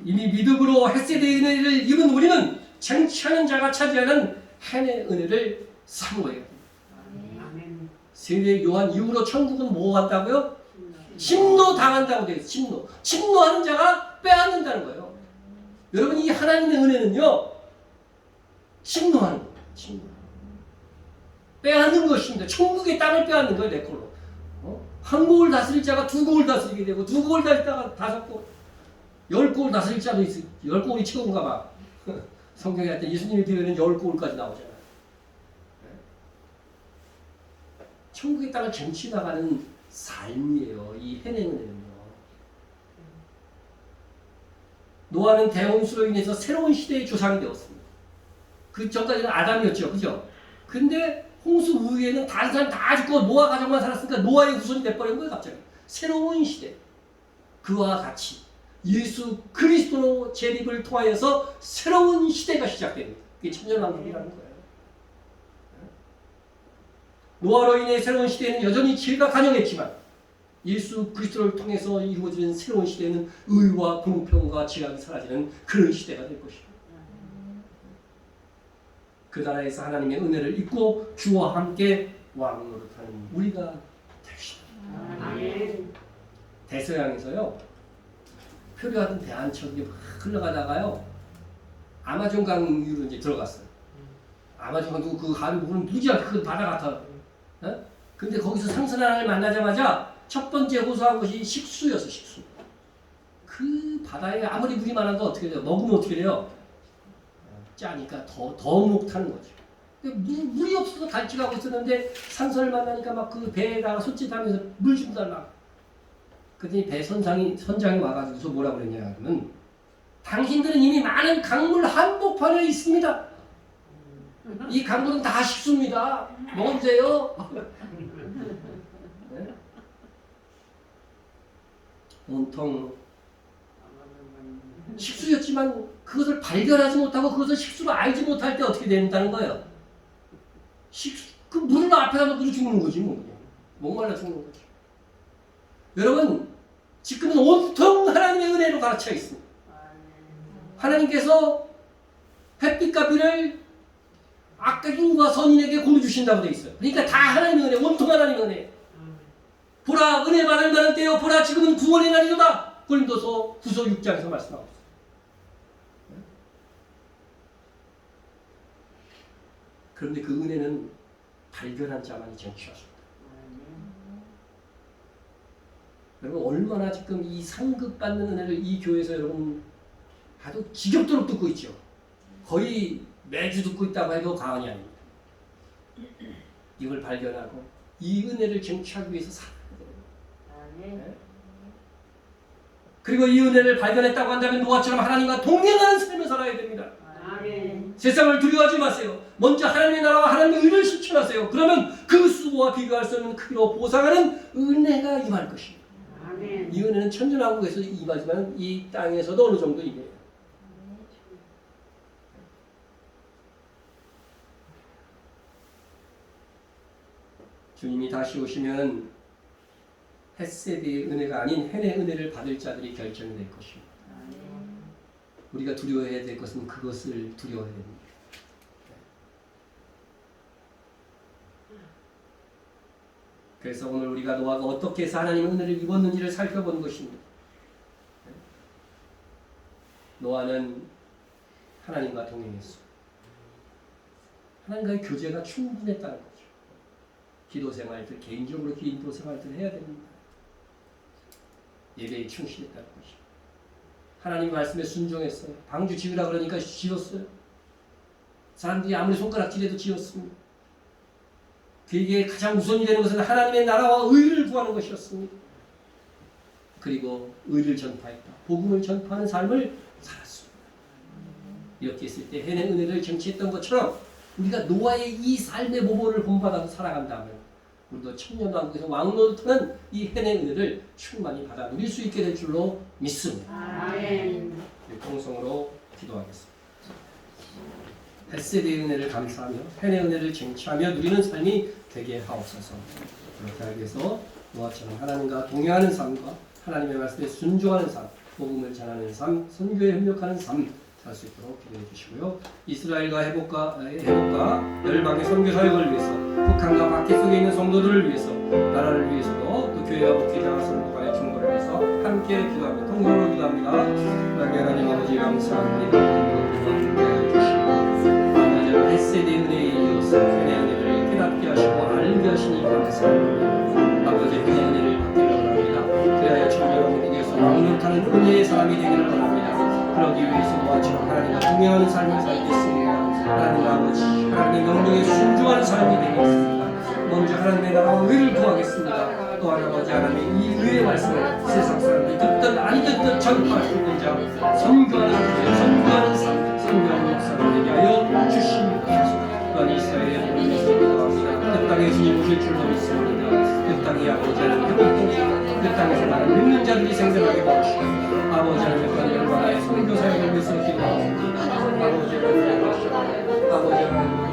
이미 믿음으로 헷세대의 은혜를 입은 우리는 쟁취하는 자가 차지하는 행의 은혜를 사모해야 됩니다. 세례 요한 이후로 천국은 뭐 한다고요? 침노 당한다고 되어 있어요. 침노하는 자가 빼앗는다는 거예요. 여러분 이 하나님의 은혜는요 침노하는 거예요. 빼앗는 것입니다. 천국의 땅을 빼앗는 거예요. 내 걸로. 한 곡을 다스릴 자가 두 곡을 다스리게 되고 두 곡을 다스리다가 5곡 10곡을 다스릴 자도 있어요. 10곡이 최고인가 봐. 성경에 하여튼 예수님의 비유에는 10곡까지 나오잖아요. 천국의 땅을 쟁취 나가는 삶이에요. 이 해내는은요. 노아는 대홍수로 인해서 새로운 시대의 조상이 되었습니다. 그 전까지는 아담이었죠, 그죠? 근데 홍수 후에는 다른 사람 다 죽고 노아 가족만 살았으니까 노아의 후손이 돼버린 거예요, 갑자기. 새로운 시대. 그와 같이 예수 그리스도로 재림을 통하여서 새로운 시대가 시작됩니다. 그게 천년왕국이라는 거예요. 노아로 인해 새로운 시대는 여전히 지혜가 간영했지만 예수 그리스도를 통해서 이루어지는 새로운 시대는 의와 공평과 죄악이 사라지는 그런 시대가 될 것입니다. 그 나라에서 하나님의 은혜를 입고 주와 함께 왕노릇하는 우리가 됩시다. 아멘. 대서양에서요, 표류하던 배 한 척이 막 흘러가다가요, 아마존 강 위로 이제 들어갔어요. 아마존 강도 그 강을 보면 무지하게 큰 바다 같아. 근데 거기서 상선 하나를 만나자마자 첫 번째 호소한 것이 식수였어, 식수. 그 바다에 아무리 물이 많아도 어떻게 돼요? 먹으면 어떻게 돼요? 짜니까 더 목 타는 거죠. 물이 없어서 갈증하고 있었는데 상선을 만나니까 막 그 배에다가 손짓하면서 물 좀 달라. 그랬더니 배 선장이 와가지고서 뭐라고 그랬냐 하면, 당신들은 이미 많은 강물 한복판에 있습니다. 이 강물은 다 식수입니다. 먹으면 돼요. 네? 온통 식수였지만 그것을 발견하지 못하고 그것을 식수로 알지 못할 때 어떻게 된다는 거예요? 그 물을 앞에다 놓고 죽는 거지 뭐. 목말라 죽는 거지. 여러분, 지금은 온통 하나님의 은혜로 가르쳐 있습니다. 하나님께서 햇빛과 비를 악인과 선인에게 공유 주신다고 되어 있어요. 그러니까 다 하나님의 은혜, 온통 하나님의 은혜. 보라, 은혜 받을 만한 때요. 보라, 지금은 구원의 날이로다. 고린도서 9서 6장에서 말씀하고 있어요. 그런데 그 은혜는 발견한 자만이 쟁취하십니다. 여러분, 얼마나 지금 이 상급받는 은혜를 이 교회에서 여러분 아주 지겹도록 듣고 있죠. 거의 매주 듣고 있다고 해도 과언이 아닙니다. 이걸 발견하고 이 은혜를 쟁취하기 위해서 살아야 돼요. 네? 그리고 이 은혜를 발견했다고 한다면 노아처럼 하나님과 동행하는 삶을 살아야 됩니다. 아멘. 세상을 두려워하지 마세요. 먼저 하나님의 나라와 하나님의 의를 실천하세요. 그러면 그 수고와 비교할 수 없는 크기로 보상하는 은혜가 임할 것입니다. 아멘. 이 은혜는 천년왕국에서 임하지만 이 땅에서도 어느 정도 임해요. 주님이 다시 오시면 헷세드의 은혜가 아닌 헨의 은혜를 받을 자들이 결정이 될 것입니다. 우리가 두려워해야 될 것은 그것을 두려워해야 됩니다. 그래서 오늘 우리가 노아가 어떻게 해서 하나님의 은혜를 입었는지를 살펴보는 것입니다. 노아는 하나님과 동행했어. 하나님과의 교제가 충분했다는 거죠. 기도 생활들, 개인적으로 기도 생활들을 해야 됩니다. 예배에 충실했다는 것이죠. 하나님 말씀에 순종했어요. 방주 지으라 그러니까 지었어요. 사람들이 아무리 손가락질해도 지었습니다. 그에게 가장 우선이 되는 것은 하나님의 나라와 의를 구하는 것이었습니다. 그리고 의를 전파했다. 복음을 전파하는 삶을 살았습니다. 이렇게 했을 때 헨의 은혜를 쟁취했던 것처럼 우리가 노아의 이 삶의 모범을 본받아서 살아간다면 우리도 천년왕국에서 왕노릇하는 이 헨의 은혜를 충만히 받아 누릴 수 있게 될 줄로 믿습니다. 아멘. 통성으로 기도하겠습니다. 헷세드의 은혜를 감사하며 헨의 은혜를 쟁취하며 누리는 삶이 되게 하옵소서. 그렇게 하기 위해서 노아처럼 하나님과 동행하는 삶과 하나님의 말씀에 순종하는 삶, 복음을 전하는 삶, 선교에 협력하는 삶 살 수 있도록 기도해 주시고요. 이스라엘과 회복과 열방의 선교 사역을 위해서 북한과 밖에 속에 있는 성도들을 위해서 나라를 위해서도 또 교회와 목회자와 성도가의 중보를 위해서 함께 기도하며 통성으로 기도합니다. 하나님 아버지 감사합니다. 함께해 주시고 아버지와 헷세드의 은혜에 이어서 헨의 은혜를 깨닫게 하시고 알게 하시니 감사합니다. 아버지의 은혜를 받기를 원합니다. 그래야 천년왕국에서 왕노릇하는 은혜의 사람이 되기를 원합니다. 그러기 위해서 노아처럼 하나님과 동행하는 삶을 살겠습니다. 하나님 아버지, 하나님의 명령에 순종하는 삶이 되겠습니다. 먼저 하나님의 나라와 의를 구하겠습니다. 또한 아버지 하나님의 이 의의 말씀을 세상 사람들이 듣든 아니 듣든 전파할 수 있는 자, 선교하는 삶, 선교하는 역사를 되게 하여 주십니다. 땅에 주님 오실 줄로 믿습니다. 그 땅이 아버지 하나님 회복되고 그 땅에서 많은 믿는 자들이 생겨나게 도와주시고 아버지 하나님 그 영광의 선교사역을 위해서 기도합니다. 아버지 하나님 아버지 하나님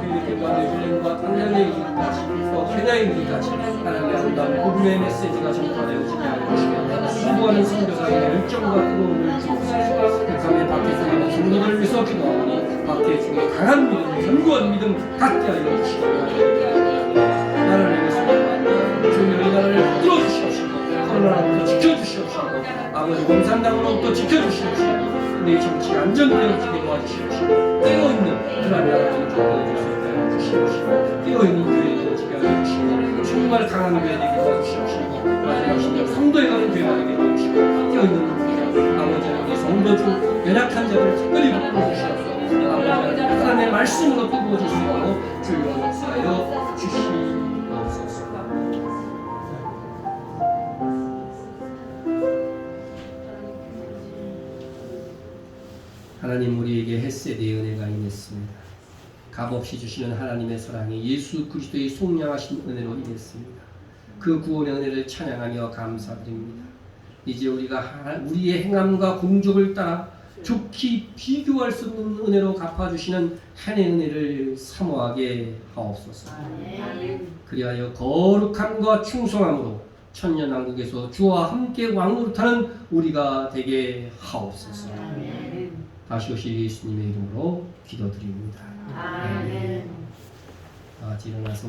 필리핀과 뉴질랜드와 tanzania에 이르기까지 또 케냐에 이르기까지 하나님의 아름다운 복음의 메시지가 전파되어지게 하여 주시며 수고하는 선교사의 열정과 뜨거움을 주옵소서. 북한의 밖에 중에 성도들을 위해서 기도하오니 밖에 중에 강한 믿음, 견고한 믿음 갖게 하여 주시기 바랍니다. 나라를 위해서 기도합니다. 주님 이 나라를 붙들어 주시옵시고 코로나로부터 지켜주시옵시고 아버지 공산당으로부터 지켜주시옵시고 내 정치가 안정되어지게 도와주시옵시고 깨어있는 그런 나라를 보여줄 수 있게 하여 주시옵시고 깨어있는 교회 되어지게 하여 주시고 정말 강한 교회 되게 도와주시옵시고 마지막 신령 성도에 가는 교회가 되게 도와주시고 깨어있는 아버지 하나님 성도 중 연약한 자들을 특별히 불러주시옵소서. 아버지 하나님 하나님의 말씀으로 또 부어줄 수 있도록 주여 역사하여 주시옵소서. 하나님 우리에게 헷세대의 은혜가 임했습니다. 값없이 주시는 하나님의 사랑이 예수 그리스도의 속량하신 은혜로 임했습니다. 그 구원의 은혜를 찬양하며 감사드립니다. 이제 우리가 우리의 행함과 공적을 따라 좋게 비교할 수 없는 은혜로 갚아주시는 하나님의 은혜를 사모하게 하옵소서. 그리하여 거룩함과 충성함으로 천년왕국에서 주와 함께 왕노릇하는 우리가 되게 하옵소서. 다시 오실 예수님의 이름으로 기도드립니다. 아멘. 일어나서 우리